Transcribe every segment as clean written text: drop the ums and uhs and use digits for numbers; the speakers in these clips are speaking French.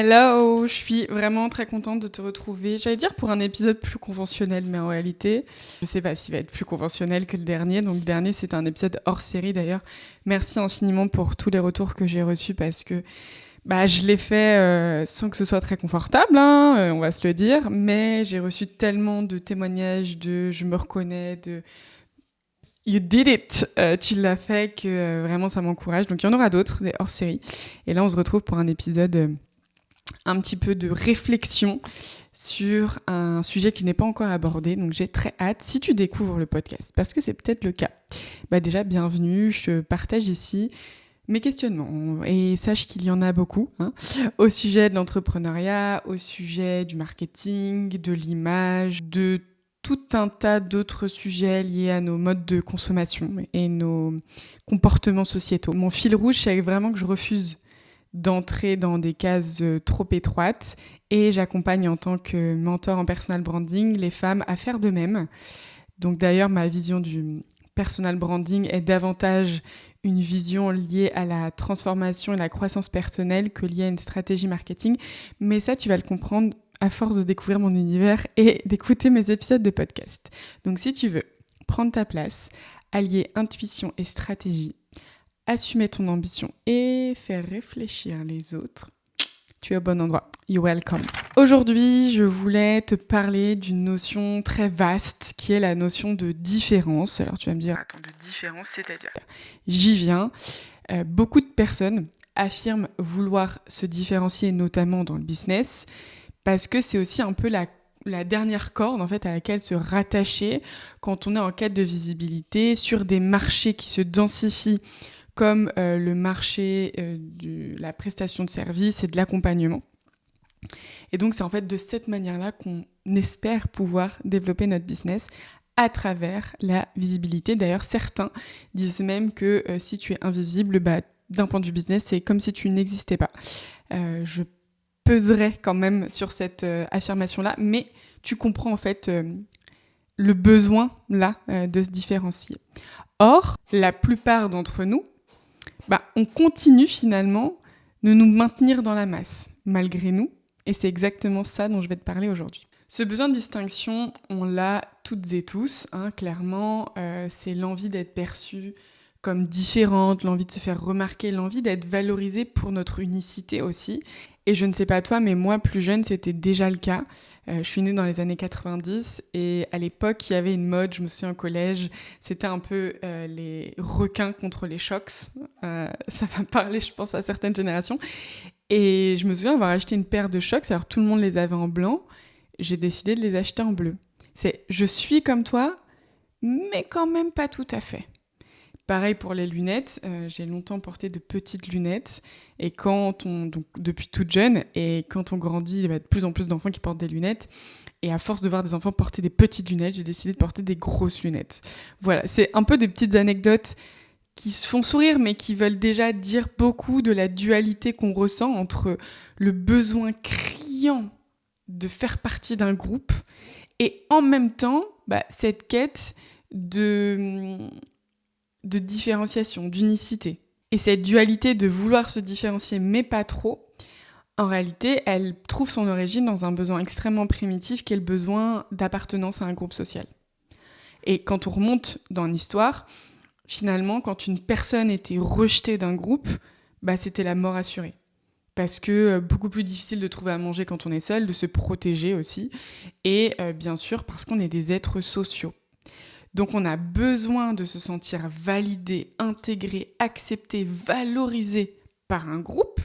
Hello, je suis vraiment très contente de te retrouver. J'allais dire pour un épisode plus conventionnel, mais en réalité, je sais pas s'il va être plus conventionnel que le dernier. Donc le dernier, c'était un épisode hors série d'ailleurs. Merci infiniment pour tous les retours que j'ai reçus parce que je l'ai fait sans que ce soit très confortable, on va se le dire. Mais j'ai reçu tellement de témoignages de je me reconnais, de you did it, tu l'as fait, que vraiment ça m'encourage. Donc il y en aura d'autres, des hors série. Et là, on se retrouve pour un épisode un petit peu de réflexion sur un sujet qui n'est pas encore abordé. Donc j'ai très hâte, si tu découvres le podcast, parce que c'est peut-être le cas. Déjà, bienvenue, je partage ici mes questionnements. Et sache qu'il y en a beaucoup, au sujet de l'entrepreneuriat, au sujet du marketing, de l'image, de tout un tas d'autres sujets liés à nos modes de consommation et nos comportements sociétaux. Mon fil rouge, c'est vraiment que je refuse d'entrer dans des cases trop étroites et j'accompagne en tant que mentor en personal branding les femmes à faire de même. Donc d'ailleurs, ma vision du personal branding est davantage une vision liée à la transformation et la croissance personnelle que liée à une stratégie marketing. Mais ça, tu vas le comprendre à force de découvrir mon univers et d'écouter mes épisodes de podcast. Donc si tu veux prendre ta place, allier intuition et stratégie, assumer ton ambition et faire réfléchir les autres, tu es au bon endroit. You're welcome. Aujourd'hui, je voulais te parler d'une notion très vaste qui est la notion de différence. Alors tu vas me dire, attends, de différence, c'est-à-dire ? J'y viens. Beaucoup de personnes affirment vouloir se différencier, notamment dans le business, parce que c'est aussi un peu la dernière corde en fait, à laquelle se rattacher quand on est en quête de visibilité sur des marchés qui se densifient comme le marché de la prestation de services et de l'accompagnement. Et donc, c'est en fait de cette manière-là qu'on espère pouvoir développer notre business à travers la visibilité. D'ailleurs, certains disent même que si tu es invisible, d'un point de vue business, c'est comme si tu n'existais pas. Je peserai quand même sur cette affirmation-là, mais tu comprends en fait le besoin là de se différencier. Or, la plupart d'entre nous, on continue finalement de nous maintenir dans la masse, malgré nous. Et c'est exactement ça dont je vais te parler aujourd'hui. Ce besoin de distinction, on l'a toutes et tous. Clairement, c'est l'envie d'être perçue comme différente, l'envie de se faire remarquer, l'envie d'être valorisée pour notre unicité aussi. Et je ne sais pas toi, mais moi, plus jeune, c'était déjà le cas. Je suis née dans les années 90 et à l'époque, il y avait une mode, je me souviens au collège, c'était un peu les requins contre les chocs. Ça va parler, je pense, à certaines générations. Et je me souviens avoir acheté une paire de chocs, alors tout le monde les avait en blanc, j'ai décidé de les acheter en bleu. C'est je suis comme toi, mais quand même pas tout à fait. Pareil pour les lunettes, j'ai longtemps porté de petites lunettes et donc depuis toute jeune, et quand on grandit, il y a de plus en plus d'enfants qui portent des lunettes et à force de voir des enfants porter des petites lunettes, j'ai décidé de porter des grosses lunettes. Voilà, c'est un peu des petites anecdotes qui se font sourire mais qui veulent déjà dire beaucoup de la dualité qu'on ressent entre le besoin criant de faire partie d'un groupe et en même temps cette quête de différenciation, d'unicité. Et cette dualité de vouloir se différencier mais pas trop, en réalité, elle trouve son origine dans un besoin extrêmement primitif qui est le besoin d'appartenance à un groupe social. Et quand on remonte dans l'histoire, finalement, quand une personne était rejetée d'un groupe, c'était la mort assurée. Parce que beaucoup plus difficile de trouver à manger quand on est seul, de se protéger aussi, et bien sûr parce qu'on est des êtres sociaux. Donc on a besoin de se sentir validé, intégré, accepté, valorisé par un groupe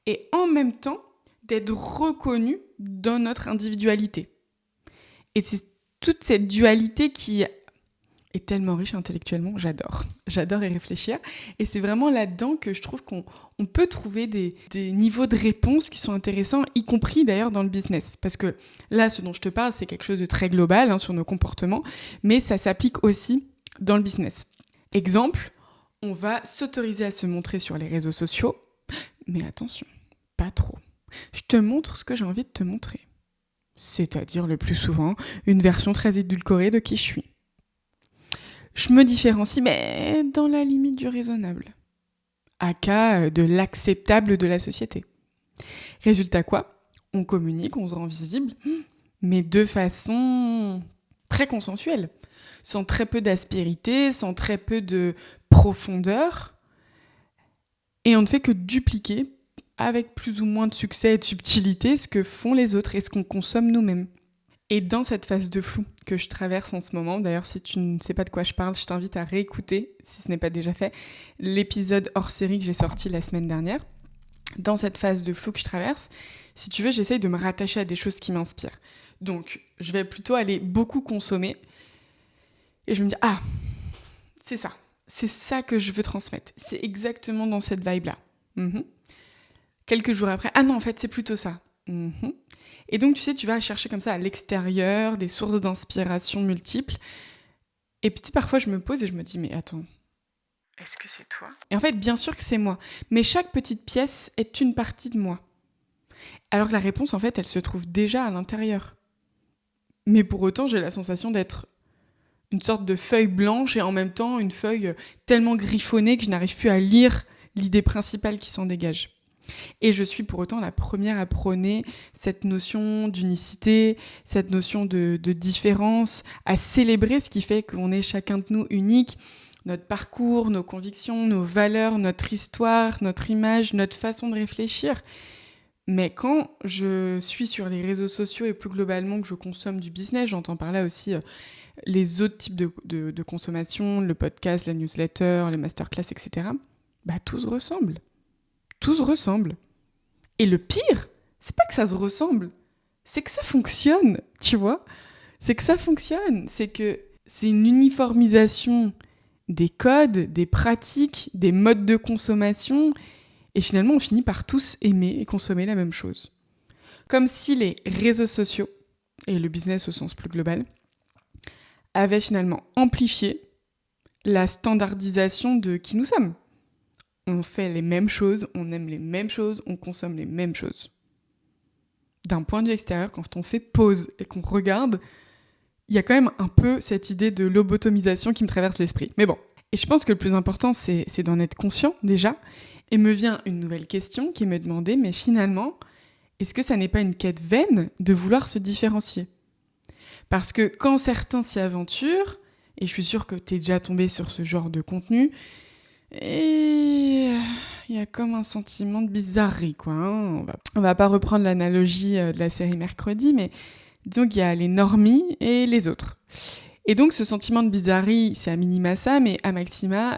et en même temps d'être reconnu dans notre individualité. Et c'est toute cette dualité qui est tellement riche intellectuellement, j'adore y réfléchir. Et c'est vraiment là-dedans que je trouve qu'on peut trouver des niveaux de réponse qui sont intéressants, y compris d'ailleurs dans le business. Parce que là, ce dont je te parle, c'est quelque chose de très global sur nos comportements, mais ça s'applique aussi dans le business. Exemple, on va s'autoriser à se montrer sur les réseaux sociaux, mais attention, pas trop. Je te montre ce que j'ai envie de te montrer. C'est-à-dire le plus souvent, une version très édulcorée de qui je suis. Je me différencie, mais dans la limite du raisonnable. À cas de l'acceptable de la société. Résultat quoi ? On communique, on se rend visible, mais de façon très consensuelle, sans très peu d'aspérité, sans très peu de profondeur, et on ne fait que dupliquer, avec plus ou moins de succès et de subtilité, ce que font les autres et ce qu'on consomme nous-mêmes. Et dans cette phase de flou que je traverse en ce moment, d'ailleurs si tu ne sais pas de quoi je parle, je t'invite à réécouter, si ce n'est pas déjà fait, l'épisode hors série que j'ai sorti la semaine dernière. Dans cette phase de flou que je traverse, si tu veux, j'essaye de me rattacher à des choses qui m'inspirent. Donc, je vais plutôt aller beaucoup consommer et je me dis, ah, c'est ça que je veux transmettre. C'est exactement dans cette vibe-là. Quelques jours après, ah non, en fait, c'est plutôt ça. Et donc, tu sais, tu vas chercher comme ça à l'extérieur des sources d'inspiration multiples. Et puis, parfois, je me pose et je me dis, mais attends, est-ce que c'est toi ? Et en fait, bien sûr que c'est moi. Mais chaque petite pièce est une partie de moi. Alors que la réponse, en fait, elle se trouve déjà à l'intérieur. Mais pour autant, j'ai la sensation d'être une sorte de feuille blanche et en même temps une feuille tellement griffonnée que je n'arrive plus à lire l'idée principale qui s'en dégage. Et je suis pour autant la première à prôner cette notion d'unicité, cette notion de différence, à célébrer ce qui fait qu'on est chacun de nous unique, notre parcours, nos convictions, nos valeurs, notre histoire, notre image, notre façon de réfléchir. Mais quand je suis sur les réseaux sociaux et plus globalement que je consomme du business, j'entends par là aussi les autres types de consommation, le podcast, la newsletter, les masterclass, etc. Tout se ressemble. Tout se ressemble. Et le pire, c'est pas que ça se ressemble, c'est que ça fonctionne, tu vois ? C'est que ça fonctionne, c'est que c'est une uniformisation des codes, des pratiques, des modes de consommation, et finalement on finit par tous aimer et consommer la même chose. Comme si les réseaux sociaux, et le business au sens plus global, avaient finalement amplifié la standardisation de qui nous sommes. On fait les mêmes choses, on aime les mêmes choses, on consomme les mêmes choses. D'un point de vue extérieur, quand on fait pause et qu'on regarde, il y a quand même un peu cette idée de lobotomisation qui me traverse l'esprit. Mais bon. Et je pense que le plus important, c'est d'en être conscient déjà. Et me vient une nouvelle question qui me demandait, mais finalement, est-ce que ça n'est pas une quête vaine de vouloir se différencier ? Parce que quand certains s'y aventurent, et je suis sûre que tu es déjà tombé sur ce genre de contenu, et il y a comme un sentiment de bizarrerie, quoi. On va pas reprendre l'analogie de la série Mercredi, mais disons qu'il y a les normies et les autres. Et donc ce sentiment de bizarrerie, c'est à minima ça, mais à maxima,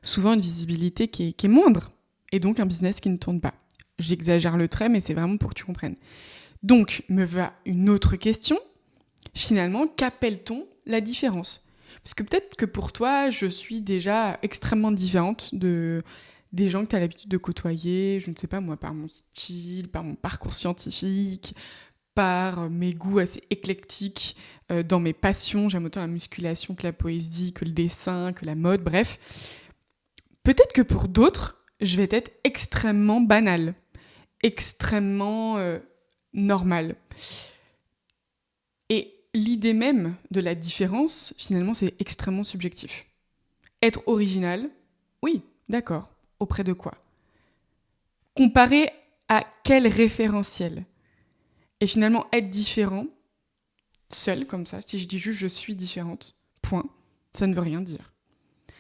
souvent une visibilité qui est moindre, et donc un business qui ne tourne pas. J'exagère le trait, mais c'est vraiment pour que tu comprennes. Donc, me va une autre question. Finalement, qu'appelle-t-on la différence ? Parce que peut-être que pour toi, je suis déjà extrêmement différente des gens que tu as l'habitude de côtoyer, je ne sais pas moi, par mon style, par mon parcours scientifique, par mes goûts assez éclectiques, dans mes passions. J'aime autant la musculation que la poésie, que le dessin, que la mode, bref. Peut-être que pour d'autres, je vais être extrêmement banale, extrêmement normale. Et l'idée même de la différence, finalement, c'est extrêmement subjectif. Être original, oui, d'accord. Auprès de quoi ? Comparé à quel référentiel ? Et finalement, être différent, seul comme ça, si je dis juste « je suis différente », point, ça ne veut rien dire.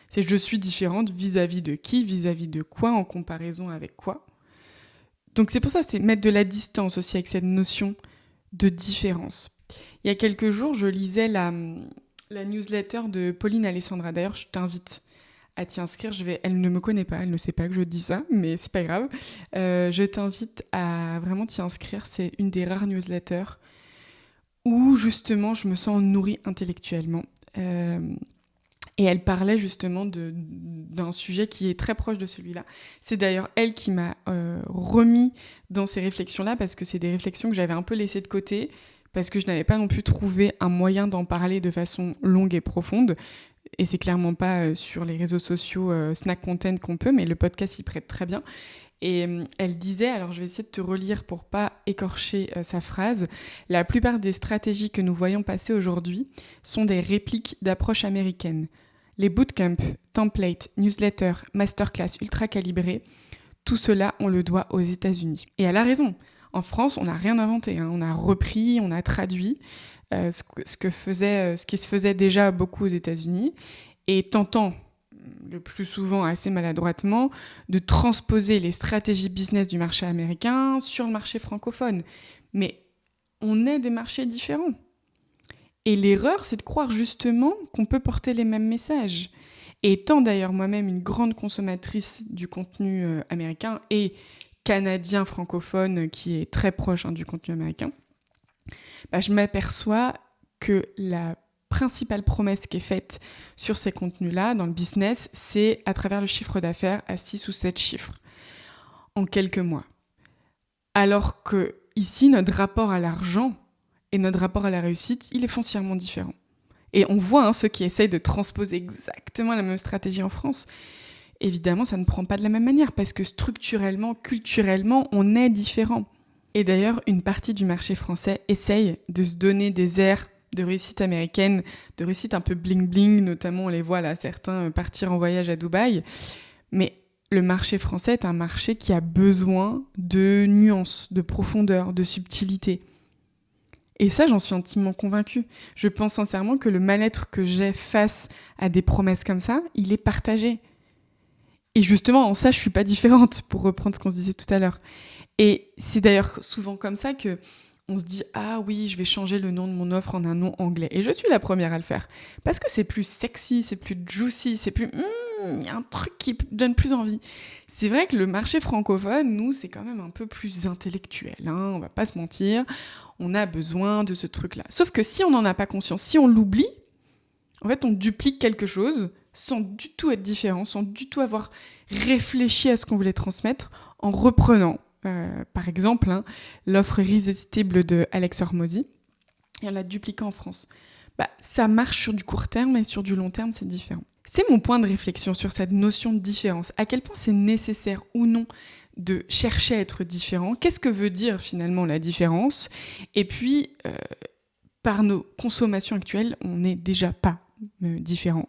C'est « je suis différente vis-à-vis de qui, vis-à-vis de quoi, en comparaison avec quoi ». Donc c'est pour ça, c'est mettre de la distance aussi avec cette notion de différence. Il y a quelques jours, je lisais la newsletter de Pauline Alessandra. D'ailleurs, je t'invite à t'y inscrire. Elle ne me connaît pas, elle ne sait pas que je dis ça, mais c'est pas grave. Je t'invite à vraiment t'y inscrire. C'est une des rares newsletters où justement je me sens nourrie intellectuellement. Et elle parlait justement d'un sujet qui est très proche de celui-là. C'est d'ailleurs elle qui m'a remis dans ces réflexions-là, parce que c'est des réflexions que j'avais un peu laissées de côté, parce que je n'avais pas non plus trouvé un moyen d'en parler de façon longue et profonde. Et c'est clairement pas sur les réseaux sociaux snack content qu'on peut, mais le podcast y prête très bien. Et elle disait, alors je vais essayer de te relire pour pas écorcher sa phrase, « La plupart des stratégies que nous voyons passer aujourd'hui sont des répliques d'approches américaines. Les bootcamps, templates, newsletters, masterclass ultra calibrés, tout cela, on le doit aux États-Unis. Et elle a raison. En France, on n'a rien inventé. On a repris, on a traduit ce qui se faisait déjà beaucoup aux États-Unis et tentant, le plus souvent assez maladroitement, de transposer les stratégies business du marché américain sur le marché francophone. Mais on est des marchés différents. Et l'erreur, c'est de croire justement qu'on peut porter les mêmes messages. Et étant d'ailleurs moi-même une grande consommatrice du contenu américain et canadien francophone qui est très proche du contenu américain, je m'aperçois que la principale promesse qui est faite sur ces contenus-là, dans le business, c'est à travers le chiffre d'affaires à 6 ou 7 chiffres en quelques mois. Alors que ici, notre rapport à l'argent et notre rapport à la réussite, il est foncièrement différent. Et on voit ceux qui essayent de transposer exactement la même stratégie en France. Évidemment, ça ne prend pas de la même manière parce que structurellement, culturellement, on est différent. Et d'ailleurs, une partie du marché français essaye de se donner des airs de réussite américaine, de réussite un peu bling-bling, notamment on les voit là, certains partir en voyage à Dubaï. Mais le marché français est un marché qui a besoin de nuances, de profondeur, de subtilité. Et ça, j'en suis intimement convaincue. Je pense sincèrement que le mal-être que j'ai face à des promesses comme ça, il est partagé. Et justement, en ça, je suis pas différente, pour reprendre ce qu'on se disait tout à l'heure. Et c'est d'ailleurs souvent comme ça que on se dit « Ah oui, je vais changer le nom de mon offre en un nom anglais. » Et je suis la première à le faire. Parce que c'est plus sexy, c'est plus juicy, c'est plus... Il y a un truc qui donne plus envie. C'est vrai que le marché francophone, nous, c'est quand même un peu plus intellectuel. On va pas se mentir. On a besoin de ce truc-là. Sauf que si on n'en a pas conscience, si on l'oublie, en fait, on duplique quelque chose sans du tout être différent, sans du tout avoir réfléchi à ce qu'on voulait transmettre, en reprenant, par exemple, l'offre irrésistible de Alex Hormozy, et en la dupliquant en France. Ça marche sur du court terme, et sur du long terme, c'est différent. C'est mon point de réflexion sur cette notion de différence. À quel point c'est nécessaire ou non de chercher à être différent. Qu'est-ce que veut dire finalement la différence ? Et puis, par nos consommations actuelles, on n'est déjà pas différent.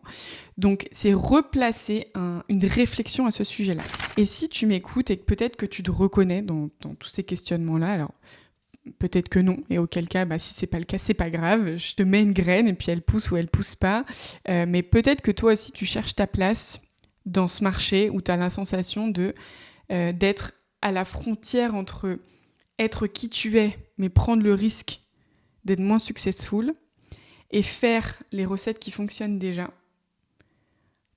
Donc, c'est replacer une réflexion à ce sujet-là. Et si tu m'écoutes et que peut-être que tu te reconnais dans tous ces questionnements-là, alors peut-être que non, et auquel cas, si c'est pas le cas, c'est pas grave, je te mets une graine et puis elle pousse ou elle pousse pas, mais peut-être que toi aussi tu cherches ta place dans ce marché où tu as la sensation d'être à la frontière entre être qui tu es, mais prendre le risque d'être moins successful, et faire les recettes qui fonctionnent déjà,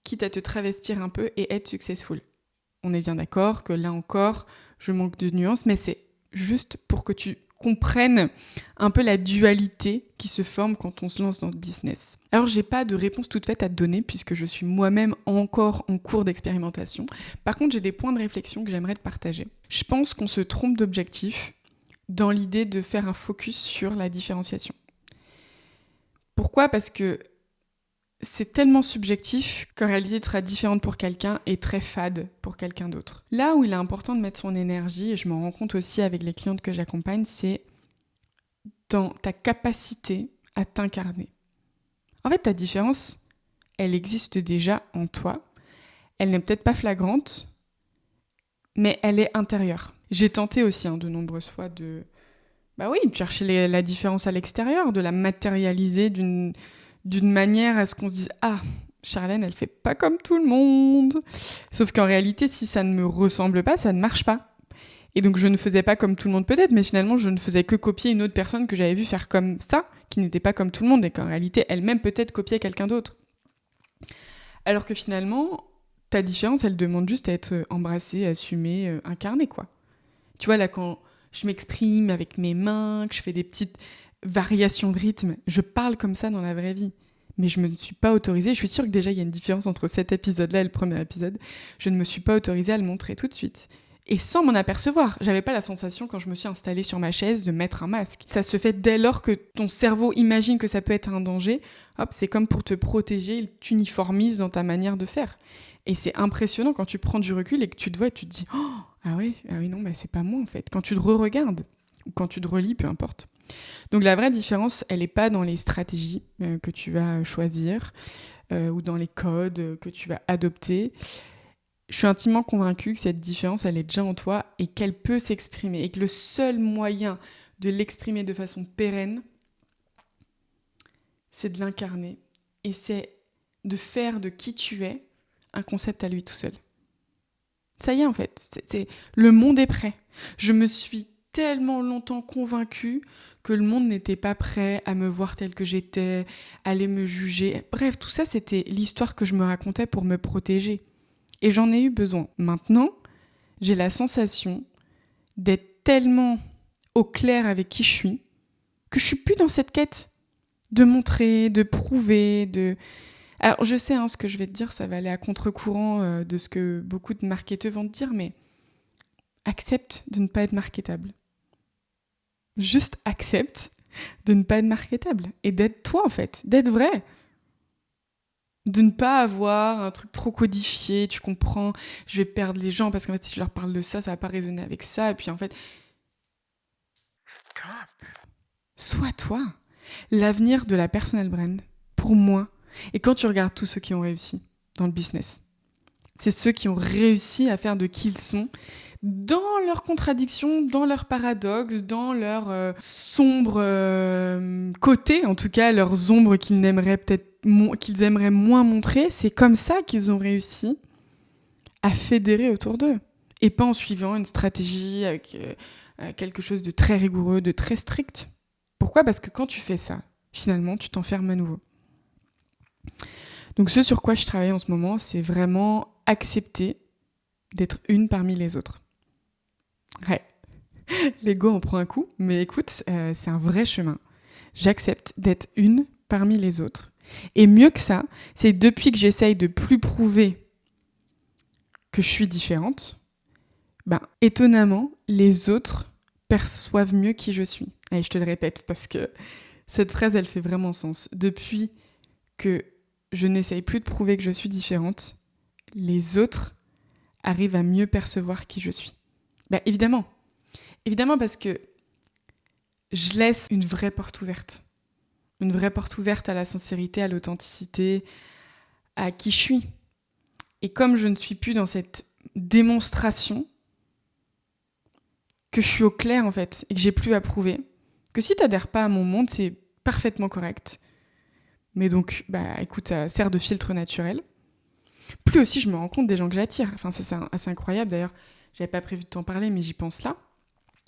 quitte à te travestir un peu et être successful. On est bien d'accord que là encore, je manque de nuances, mais c'est juste pour que tu comprennes un peu la dualité qui se forme quand on se lance dans le business. Alors, j'ai pas de réponse toute faite à te donner puisque je suis moi-même encore en cours d'expérimentation. Par contre, j'ai des points de réflexion que j'aimerais te partager. Je pense qu'on se trompe d'objectif dans l'idée de faire un focus sur la différenciation. Pourquoi ? Parce que c'est tellement subjectif qu'en réalité, tu seras différente pour quelqu'un et très fade pour quelqu'un d'autre. Là où il est important de mettre son énergie, et je m'en rends compte aussi avec les clientes que j'accompagne, c'est dans ta capacité à t'incarner. En fait, ta différence, elle existe déjà en toi. Elle n'est peut-être pas flagrante, mais elle est intérieure. J'ai tenté aussi de nombreuses fois de chercher la différence à l'extérieur, de la matérialiser d'une manière à ce qu'on se dise « Ah, Charlène, elle fait pas comme tout le monde !» Sauf qu'en réalité, si ça ne me ressemble pas, ça ne marche pas. Et donc, je ne faisais pas comme tout le monde peut-être, mais finalement, je ne faisais que copier une autre personne que j'avais vue faire comme ça, qui n'était pas comme tout le monde, et qu'en réalité, elle-même peut-être copiait quelqu'un d'autre. Alors que finalement, ta différence, elle demande juste à être embrassée, assumée, incarnée, quoi. Tu vois, là, quand je m'exprime avec mes mains, que je fais des petites variations de rythme, je parle comme ça dans la vraie vie. Mais je ne me suis pas autorisée, je suis sûre que déjà il y a une différence entre cet épisode-là et le premier épisode, je ne me suis pas autorisée à le montrer tout de suite. Et sans m'en apercevoir, j'avais pas la sensation quand je me suis installée sur ma chaise de mettre un masque. Ça se fait dès lors que ton cerveau imagine que ça peut être un danger, hop, c'est comme pour te protéger, il t'uniformise dans ta manière de faire. Et c'est impressionnant quand tu prends du recul et que tu te vois et tu te dis « Oh, ah oui, non, c'est pas moi en fait ». Quand tu te re-regardes, ou quand tu te relis, peu importe. Donc la vraie différence, elle n'est pas dans les stratégies que tu vas choisir ou dans les codes que tu vas adopter. Je suis intimement convaincue que cette différence, elle est déjà en toi et qu'elle peut s'exprimer. Et que le seul moyen de l'exprimer de façon pérenne, c'est de l'incarner. Et c'est de faire de qui tu es un concept à lui tout seul. Ça y est, en fait. Le monde est prêt. Je me suis tellement longtemps convaincue que le monde n'était pas prêt à me voir telle que j'étais, à aller me juger. Bref, tout ça, c'était l'histoire que je me racontais pour me protéger. Et j'en ai eu besoin. Maintenant, j'ai la sensation d'être tellement au clair avec qui je suis que je suis plus dans cette quête de montrer, de prouver, de... Alors, je sais, ce que je vais te dire, ça va aller à contre-courant de ce que beaucoup de marketeurs vont te dire, mais accepte de ne pas être marketable. Juste accepte de ne pas être marketable et d'être toi, en fait, d'être vrai. De ne pas avoir un truc trop codifié, tu comprends, je vais perdre les gens parce qu'en fait, si je leur parle de ça, ça va pas résonner avec ça, et puis en fait... Stop. Sois toi. L'avenir de la personal brand, pour moi, et quand tu regardes tous ceux qui ont réussi dans le business, c'est ceux qui ont réussi à faire de qui ils sont, dans leurs contradictions, dans leurs paradoxes, dans leurs sombres côtés, en tout cas leurs ombres qu'ils aimeraient moins montrer. C'est comme ça qu'ils ont réussi à fédérer autour d'eux. Et pas en suivant une stratégie avec quelque chose de très rigoureux, de très strict. Pourquoi ? Parce que quand tu fais ça, finalement, tu t'enfermes à nouveau. Donc ce sur quoi je travaille en ce moment, c'est vraiment accepter d'être une parmi les autres. Ouais, l'ego en prend un coup, mais écoute, c'est un vrai chemin. J'accepte d'être une parmi les autres. Et mieux que ça, c'est depuis que j'essaye de plus prouver que je suis différente, étonnamment, les autres perçoivent mieux qui je suis. Et je te le répète parce que cette phrase, elle fait vraiment sens. Depuis que je n'essaye plus de prouver que je suis différente, les autres arrivent à mieux percevoir qui je suis. Évidemment parce que je laisse une vraie porte ouverte. Une vraie porte ouverte à la sincérité, à l'authenticité, à qui je suis. Et comme je ne suis plus dans cette démonstration, que je suis au clair en fait, et que j'ai plus à prouver, que si t'adhères pas à mon monde, c'est parfaitement correct. Mais donc, écoute, ça sert de filtre naturel. Plus aussi, je me rends compte des gens que j'attire. Enfin, ça, c'est assez incroyable. D'ailleurs, j'avais pas prévu de t'en parler, mais j'y pense là.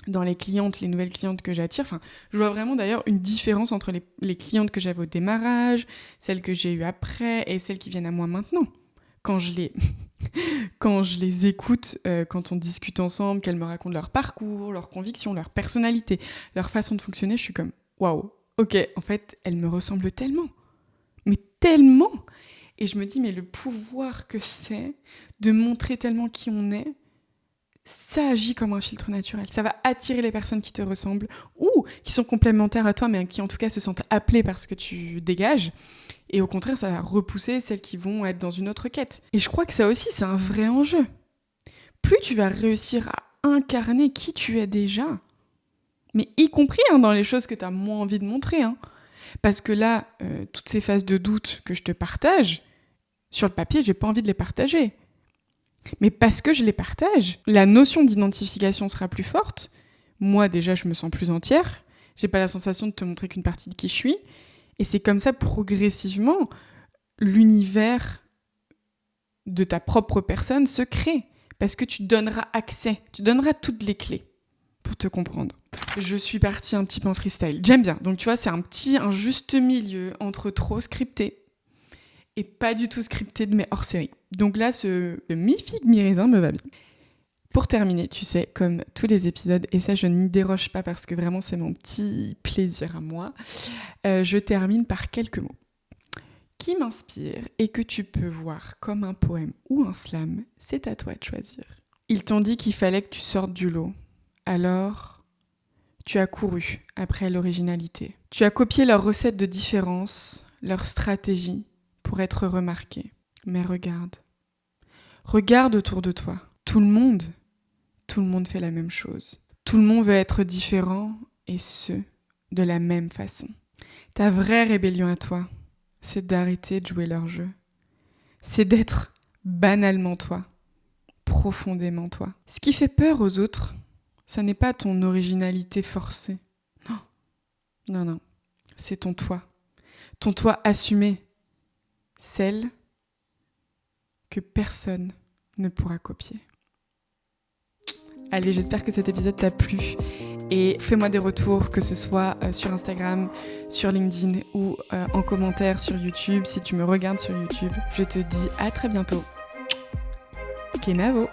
Dans les nouvelles clientes que j'attire, je vois vraiment d'ailleurs une différence entre les clientes que j'avais au démarrage, celles que j'ai eues après et celles qui viennent à moi maintenant. Quand je les écoute, quand on discute ensemble, qu'elles me racontent leur parcours, leurs convictions, leur personnalité, leur façon de fonctionner, je suis comme waouh, ok, en fait, elles me ressemblent tellement. Mais tellement. Et je me dis, mais le pouvoir que c'est de montrer tellement qui on est, ça agit comme un filtre naturel. Ça va attirer les personnes qui te ressemblent ou qui sont complémentaires à toi, mais qui en tout cas se sentent appelées par ce que tu dégages. Et au contraire, ça va repousser celles qui vont être dans une autre quête. Et je crois que ça aussi, c'est un vrai enjeu. Plus tu vas réussir à incarner qui tu es déjà, mais y compris dans les choses que tu as moins envie de montrer. Parce que là, toutes ces phases de doute que je te partage, sur le papier, j'ai pas envie de les partager. Mais parce que je les partage, la notion d'identification sera plus forte. Moi, déjà, je me sens plus entière. J'ai pas la sensation de te montrer qu'une partie de qui je suis. Et c'est comme ça, progressivement, l'univers de ta propre personne se crée. Parce que tu donneras accès, tu donneras toutes les clés pour te comprendre. Je suis partie un petit peu en freestyle. J'aime bien. Donc tu vois, c'est un juste milieu entre trop scripté et pas du tout scripté de mes hors-série. Donc là, ce mi-figue, mi-raisin me va bien. Pour terminer, tu sais, comme tous les épisodes, et ça je n'y déroge pas parce que vraiment c'est mon petit plaisir à moi, je termine par quelques mots qui m'inspirent et que tu peux voir comme un poème ou un slam, c'est à toi de choisir. Ils t'ont dit qu'il fallait que tu sortes du lot. Alors, tu as couru après l'originalité. Tu as copié leurs recettes de différence, leurs stratégies pour être remarqué. Mais regarde. Regarde autour de toi. Tout le monde fait la même chose. Tout le monde veut être différent et ce, de la même façon. Ta vraie rébellion à toi, c'est d'arrêter de jouer leur jeu. C'est d'être banalement toi profondément toi. Ce qui fait peur aux autres, ça n'est pas ton originalité forcée. Non, non. C'est ton toi assumé. Celle que personne ne pourra copier. Allez, j'espère que cet épisode t'a plu. Et fais-moi des retours, que ce soit sur Instagram, sur LinkedIn ou en commentaire sur YouTube, si tu me regardes sur YouTube. Je te dis à très bientôt. Kenavo!